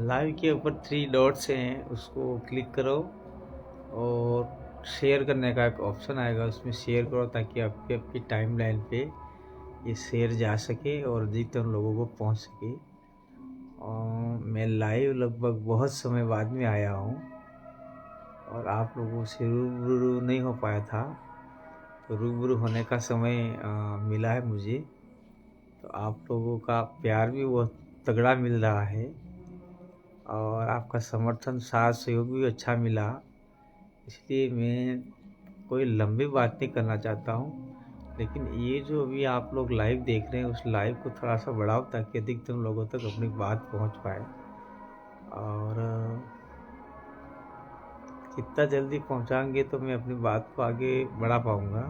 Live के ऊपर 3 dots हैं, उसको क्लिक करो और शेयर करने का एक ऑप्शन आएगा, उसमें शेयर करो ताकि आपकी टाइमलाइन पे ये शेयर जा सके और अधिकतर लोगों को पहुंच सके। और मैं लाइव लगभग बहुत समय बाद में आया हूं और आप लोगों से रूबरू नहीं हो पाया था, तो रूबरू होने का समय मिला है मुझे। तो आप लोगों का प्यार भी बहुत तगड़ा मिल रहा है और आपका समर्थन साथ सहयोग भी अच्छा मिला, इसलिए मैं कोई लंबी बात नहीं करना चाहता हूँ। लेकिन ये जो अभी आप लोग लाइव देख रहे हैं, उस लाइव को थोड़ा सा बढ़ाओ ताकि अधिकतम लोगों तक अपनी बात पहुँच पाए। और जितना जल्दी पहुँचाएंगे तो मैं अपनी बात को आगे बढ़ा पाऊँगा।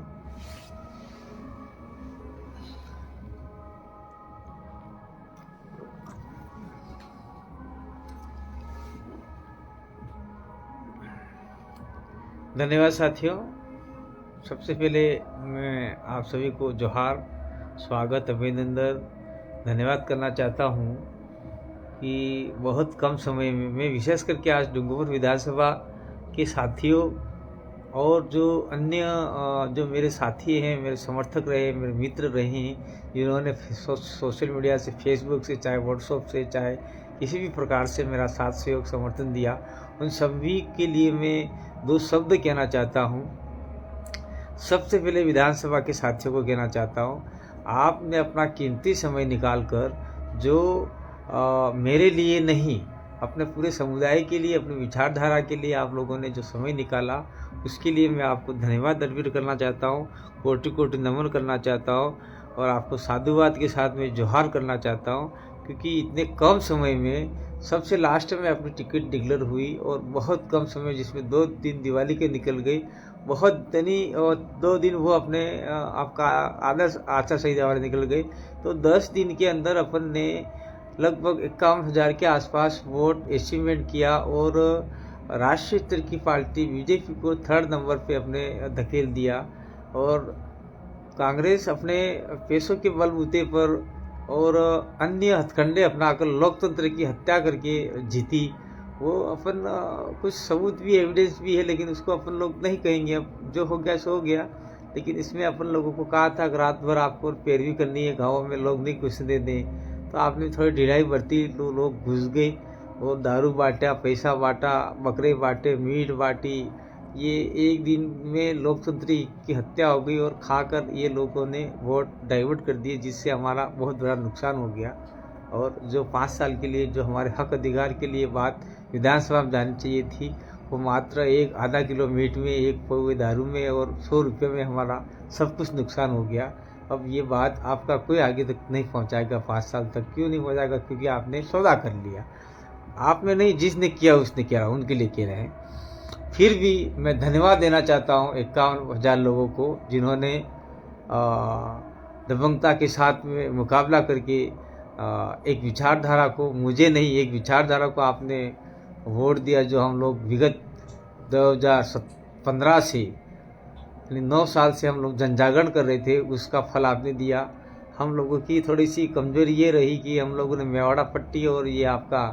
धन्यवाद साथियों। सबसे पहले मैं आप सभी को जोहार, स्वागत, अभिनंदन, धन्यवाद करना चाहता हूं कि बहुत कम समय में मैं विशेष करके आज डूंगरपुर विधानसभा के साथियों और जो अन्य जो मेरे साथी हैं, मेरे समर्थक रहे, मेरे मित्र रहे हैं, जिन्होंने सोशल मीडिया से, फेसबुक से, चाहे व्हाट्सएप से, चाहे किसी भी प्रकार से मेरा साथ सहयोग समर्थन दिया, उन सभी के लिए मैं 2 शब्द कहना चाहता हूं। सबसे पहले विधानसभा के साथियों को कहना चाहता हूं, आपने अपना कीमती समय निकालकर जो मेरे लिए नहीं, अपने पूरे समुदाय के लिए, अपनी विचारधारा के लिए आप लोगों ने जो समय निकाला, उसके लिए मैं आपको धन्यवाद अर्पित करना चाहता हूँ, कोटि कोटि नमन करना चाहता हूँ और आपको साधुवाद के साथ में जोहार करना चाहता हूँ, क्योंकि इतने कम समय में सबसे लास्ट में अपनी टिकट डिक्लेयर हुई और बहुत कम समय, जिसमें 2 दिन दिवाली के निकल गई, बहुत धनी और 2 दिन वो अपने आपका आदर्श आचार संहिता वाले निकल गए। तो 10 दिन के अंदर अपन ने लगभग 51,000 के आसपास वोट एस्टिमेट किया और राष्ट्रीय स्तर की पार्टी बीजेपी को 3rd नंबर पे अपने धकेल दिया और कांग्रेस अपने पैसों के बलबूते पर और अन्य हथकंडे अपनाकर लोकतंत्र की हत्या करके जीती। वो अपन कुछ सबूत भी, एविडेंस भी है, लेकिन उसको अपन लोग नहीं कहेंगे। अब जो हो गया सो हो गया। लेकिन इसमें अपन लोगों को कहा था कि रात भर आपको पैरवी करनी है, गाँव में लोग नहीं घुसने दें, तो आपने थोड़ी ढिलाई बरती, तो लोग घुस गए और दारू बांटा, पैसा बांटा, बकरे बांटे, मीट बांटी। ये एक दिन में लोकतंत्र की हत्या हो गई और खाकर ये लोगों ने वोट डाइवर्ट कर दिए, जिससे हमारा बहुत बड़ा नुकसान हो गया। और जो 5 साल के लिए जो हमारे हक अधिकार के लिए बात विधानसभा में जानी चाहिए थी, वो मात्र एक आधा किलो मीट में, 1 पौवे दारू में और 100 रुपये में हमारा सब कुछ नुकसान हो गया। अब ये बात आपका कोई आगे तक नहीं पहुंचाएगा 5 साल तक। क्यों नहीं पहुंचाएगा? क्योंकि आपने सौदा कर लिया। आपने नहीं, जिसने किया उसने किया, उनके लिए कह रहे हैं। फिर भी मैं धन्यवाद देना चाहता हूँ 51,000 लोगों को, जिन्होंने दबंगता के साथ में मुकाबला करके एक विचारधारा को, मुझे नहीं, एक विचारधारा को आपने वोट दिया। जो हम लोग विगत 2015 से, 9 साल से हम लोग जनजागरण कर रहे थे, उसका फल आपने दिया। हम लोगों की थोड़ी सी कमजोरी ये रही कि हम लोगों ने मेवाड़ा पट्टी और ये आपका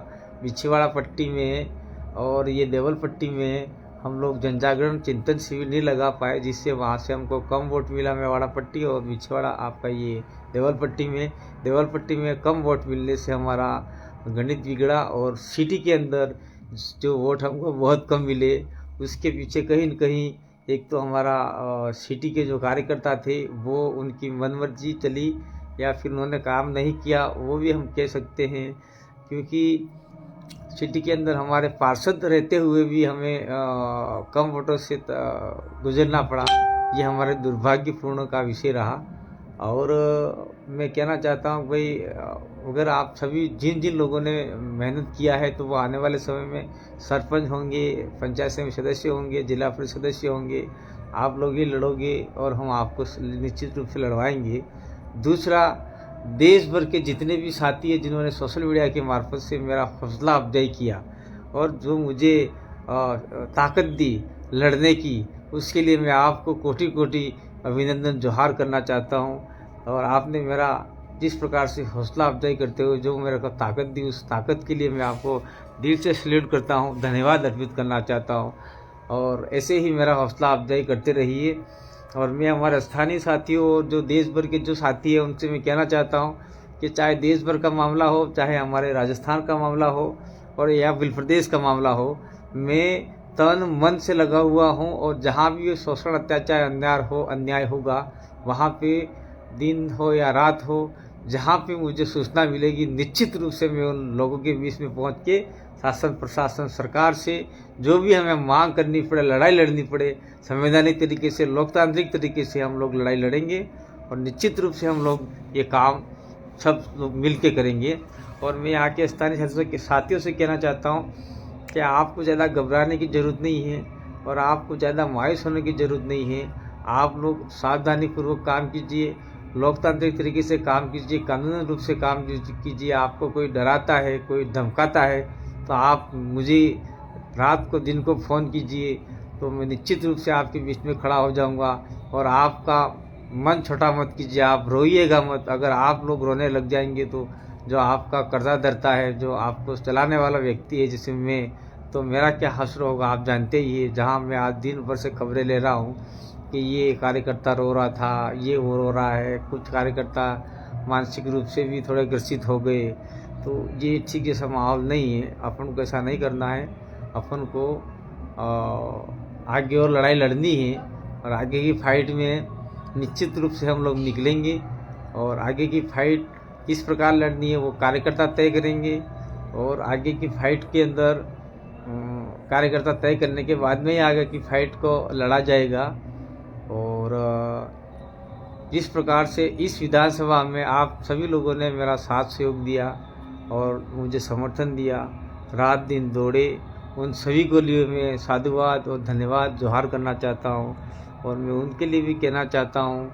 बिछवाड़ा पट्टी में और ये देवल पट्टी में हम लोग जनजागरण चिंतन शिविर नहीं लगा पाए, जिससे वहाँ से हमको कम वोट मिला मेवाड़ा पट्टी और बिछवाड़ा आपका ये देवल पट्टी में कम वोट मिलने से हमारा गणित बिगड़ा और सिटी के अंदर जो वोट हमको बहुत कम मिले, उसके पीछे कहीं न कहीं एक तो हमारा सिटी के जो कार्यकर्ता थे वो उनकी मनमर्जी चली या फिर उन्होंने काम नहीं किया, वो भी हम कह सकते हैं। क्योंकि सिटी के अंदर हमारे पार्षद रहते हुए भी हमें कम वोटों से गुजरना पड़ा। ये हमारे दुर्भाग्यपूर्ण का विषय रहा। और मैं कहना चाहता हूँ भाई, अगर आप सभी जिन लोगों ने मेहनत किया है, तो वो आने वाले समय में सरपंच होंगे, पंचायत समिति सदस्य होंगे, जिला परिषद सदस्य होंगे, आप लोग ही लड़ोगे और हम आपको निश्चित रूप से लड़वाएंगे। दूसरा, देश भर के जितने भी साथी हैं जिन्होंने सोशल मीडिया के मार्फत से मेरा हौसला अफजाई किया और जो मुझे ताकत दी लड़ने की, उसके लिए मैं आपको कोटि कोटि अभिनंदन जोहार करना चाहता हूं। और आपने मेरा जिस प्रकार से हौसला अफजाई करते हुए जो मेरे को ताकत दी, उस ताकत के लिए मैं आपको दिल से सैल्यूट करता हूँ, धन्यवाद अर्पित करना चाहता हूँ। और ऐसे ही मेरा हौसला अफजाई करते रहिए। और मैं हमारे स्थानीय साथियों और जो देश भर के जो साथी हैं उनसे मैं कहना चाहता हूँ कि चाहे देश भर का मामला हो, चाहे हमारे राजस्थान का मामला हो और या बिल प्रदेश का मामला हो, मैं तन मन से लगा हुआ हूँ। और जहाँ भी ये शोषण, अत्याचार, अन्याय होगा, वहाँ पे दिन हो या रात हो, जहाँ पे मुझे सूचना मिलेगी, निश्चित रूप से मैं उन लोगों के बीच में पहुँच के शासन, प्रशासन, सरकार से जो भी हमें मांग करनी पड़े, लड़ाई लड़नी पड़े, संवैधानिक तरीके से, लोकतांत्रिक तरीके से हम लोग लड़ाई लड़ेंगे। और निश्चित रूप से हम लोग ये काम सब लोग मिल के करेंगे। और मैं यहाँ के स्थानीय साथियों से कहना चाहता हूँ कि आपको ज़्यादा घबराने की ज़रूरत नहीं है और आपको ज़्यादा मायूस होने की ज़रूरत नहीं है। आप लोग सावधानीपूर्वक काम कीजिए, लोकतांत्रिक तरीके से काम कीजिए, कानूनी रूप से काम कीजिए। आपको कोई डराता है, कोई धमकाता है, तो आप मुझे रात को, दिन को फ़ोन कीजिए, तो मैं निश्चित रूप से आपके बीच में खड़ा हो जाऊंगा। और आपका मन छोटा मत कीजिए, आप रोइएगा मत। अगर आप लोग रोने लग जाएंगे तो जो आपका कर्जा धरता है, जो आपको चलाने वाला व्यक्ति है जिसमें मैं, तो मेरा क्या हश्र होगा आप जानते ही है। जहाँ मैं आज दिन भर से खबरें ले रहा हूँ कि ये कार्यकर्ता रो रहा था, ये वो रो रहा है, कुछ कार्यकर्ता मानसिक रूप से भी थोड़े ग्रसित हो गए, तो ये ठीक जैसा माहौल नहीं है। अपन को ऐसा नहीं करना है, अपन को आगे और लड़ाई लड़नी है। और आगे की फाइट में निश्चित रूप से हम लोग निकलेंगे। और आगे की फाइट किस प्रकार लड़नी है वो कार्यकर्ता तय करेंगे। और आगे की फाइट के अंदर कार्यकर्ता तय करने के बाद में ही आगे की फाइट को लड़ा जाएगा। और जिस प्रकार से इस विधानसभा में आप सभी लोगों ने मेरा साथ सहयोग दिया और मुझे समर्थन दिया, रात दिन दौड़े, उन सभी को लिए मैं साधुवाद और धन्यवाद जोहार करना चाहता हूँ। और मैं उनके लिए भी कहना चाहता हूँ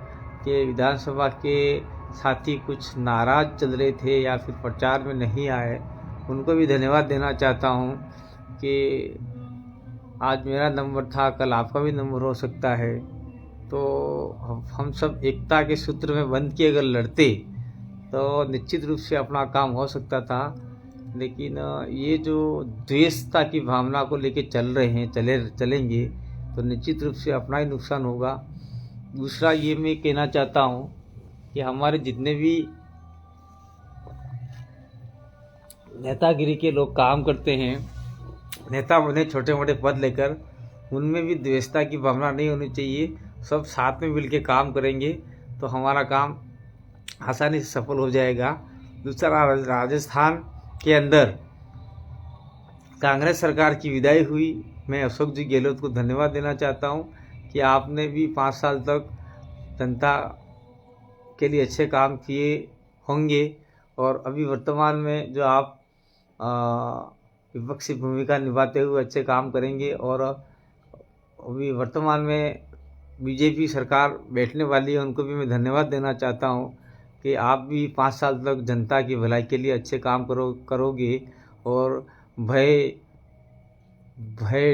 कि विधानसभा के साथी कुछ नाराज़ चल रहे थे या फिर प्रचार में नहीं आए, उनको भी धन्यवाद देना चाहता हूँ कि आज मेरा नंबर था, कल आपका भी नंबर हो सकता है। तो हम सब एकता के सूत्र में बंध के अगर लड़ते तो निश्चित रूप से अपना काम हो सकता था। लेकिन ये जो द्वेषता की भावना को लेके चल रहे हैं, चलेंगे तो निश्चित रूप से अपना ही नुकसान होगा। दूसरा ये मैं कहना चाहता हूँ कि हमारे जितने भी नेतागिरी के लोग काम करते हैं, नेता बने छोटे मोटे पद लेकर, उनमें भी द्वेषता की भावना नहीं होनी चाहिए। सब साथ में मिलकर काम करेंगे तो हमारा काम आसानी से सफल हो जाएगा। दूसरा, राजस्थान के अंदर कांग्रेस सरकार की विदाई हुई। मैं अशोक जी गहलोत को धन्यवाद देना चाहता हूं कि आपने भी 5 साल तक जनता के लिए अच्छे काम किए होंगे। और अभी वर्तमान में जो आप विपक्षी भूमिका निभाते हुए अच्छे काम करेंगे। और अभी वर्तमान में बीजेपी सरकार बैठने वाली है, उनको भी मैं धन्यवाद देना चाहता हूं कि आप भी 5 साल तक जनता की भलाई के लिए अच्छे काम करोगे। और भय,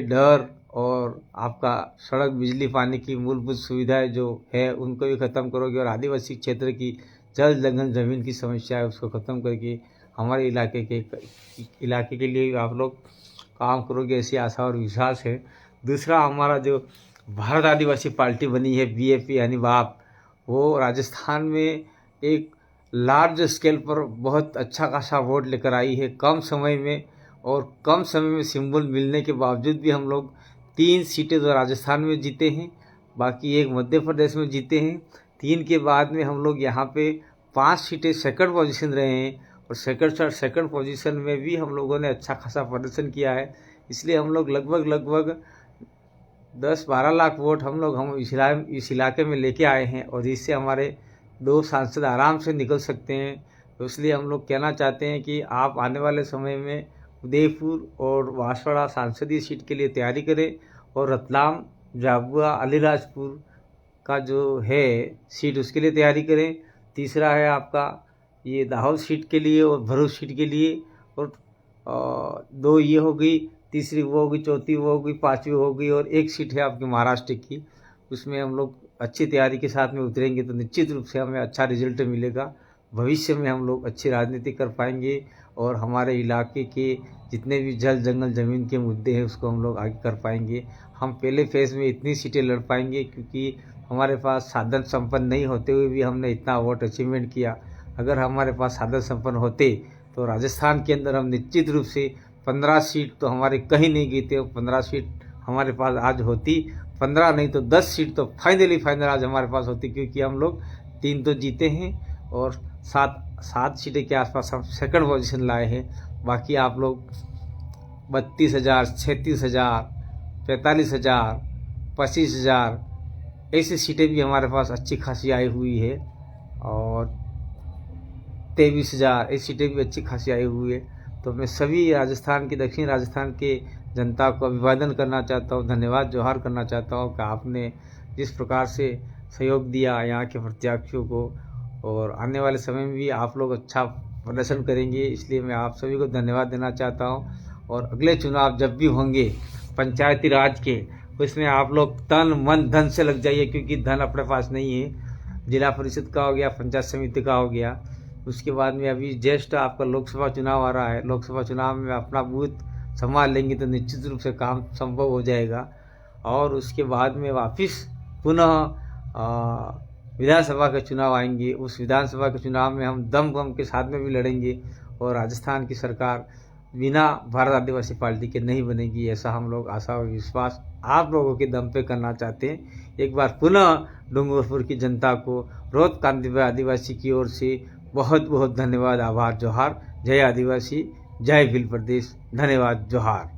डर और आपका सड़क, बिजली, पानी की मूलभूत सुविधाएं जो है उनको भी ख़त्म करोगे। और आदिवासी क्षेत्र की जल जंगल ज़मीन की समस्या है उसको ख़त्म करके हमारे इलाके के लिए आप लोग काम करोगे, ऐसी आशा और विश्वास है। दूसरा, हमारा जो भारत आदिवासी पार्टी बनी है बीएपी यानी बाप, वो राजस्थान में एक लार्ज स्केल पर बहुत अच्छा खासा वोट लेकर आई है कम समय में। और कम समय में सिंबल मिलने के बावजूद भी हम लोग 3 सीटें तो राजस्थान में जीते हैं, बाकी एक मध्य प्रदेश में जीते हैं। 3 के बाद में हम लोग यहाँ पे 5 सीटें सेकंड पोजीशन रहे हैं। और सेकंड पोजीशन में भी हम लोगों ने अच्छा खासा प्रदर्शन किया है। इसलिए हम लोग लगभग 10-12 लाख वोट हम इस इलाके में लेके आए हैं। और इससे हमारे 2 सांसद आराम से निकल सकते हैं। तो इसलिए हम लोग कहना चाहते हैं कि आप आने वाले समय में उदयपुर और बांसवाड़ा सांसदीय सीट के लिए तैयारी करें। और रतलाम, झाबुआ, अलीराजपुर का जो है सीट उसके लिए तैयारी करें। तीसरा है आपका ये दाहोद सीट के लिए और भरूच सीट के लिए। और 2 ये हो गई, तीसरी वो होगी, चौथी वो होगी, 5वीं होगी। और 1 सीट है आपकी महाराष्ट्र की, उसमें हम लोग अच्छी तैयारी के साथ में उतरेंगे तो निश्चित रूप से हमें अच्छा रिजल्ट मिलेगा। भविष्य में हम लोग अच्छी राजनीति कर पाएंगे और हमारे इलाके के जितने भी जल जंगल ज़मीन के मुद्दे हैं उसको हम लोग आगे कर पाएंगे। हम पहले फेज़ में इतनी सीटें लड़ पाएंगे क्योंकि हमारे पास साधन संपन्न नहीं होते हुए भी हमने इतना वोट अचीवमेंट किया। अगर हमारे पास साधन संपन्न होते तो राजस्थान के अंदर हम निश्चित रूप से 15 सीट तो हमारे कहीं नहीं गई थे, 15 सीट हमारे पास आज होती, 15 नहीं तो 10 सीट तो फाइनल आज हमारे पास होती, क्योंकि हम लोग 3 तो जीते हैं और 7 सीटें के आसपास हम सेकंड पोजीशन लाए हैं। बाकी आप लोग 32,000, 36,000, 45,000, 25,000 ऐसी सीटें भी हमारे पास अच्छी खासी आई हुई है और 23,000 ऐसी सीटें भी अच्छी खासी आई हुई है। तो मैं सभी राजस्थान के, दक्षिण राजस्थान के जनता को अभिवादन करना चाहता हूँ, धन्यवाद जोहार करना चाहता हूँ कि आपने जिस प्रकार से सहयोग दिया यहाँ के प्रत्याशियों को, और आने वाले समय में भी आप लोग अच्छा प्रदर्शन करेंगे, इसलिए मैं आप सभी को धन्यवाद देना चाहता हूँ। और अगले चुनाव जब भी होंगे पंचायती राज के, उसमें आप लोग तन मन धन से लग जाइए, क्योंकि धन अपने पास नहीं है। जिला परिषद का हो गया, पंचायत समिति का हो गया, उसके बाद में अभी जस्ट आपका लोकसभा चुनाव आ रहा है। लोकसभा चुनाव में अपना बूथ संभाल लेंगे तो निश्चित रूप से काम संभव हो जाएगा। और उसके बाद में वापस पुनः विधानसभा के चुनाव आएंगे। उस विधानसभा के चुनाव में हम दम के साथ में भी लड़ेंगे और राजस्थान की सरकार बिना भारत आदिवासी पार्टी के नहीं बनेगी, ऐसा हम लोग आशा और विश्वास आप लोगों के दम पे करना चाहते हैं। एक बार पुनः डूंगरपुर की जनता को रोहत कांतिभाई आदिवासी की ओर से बहुत बहुत धन्यवाद, आभार, जोहार। जय आदिवासी, जय भील प्रदेश, धन्यवाद, जोहार।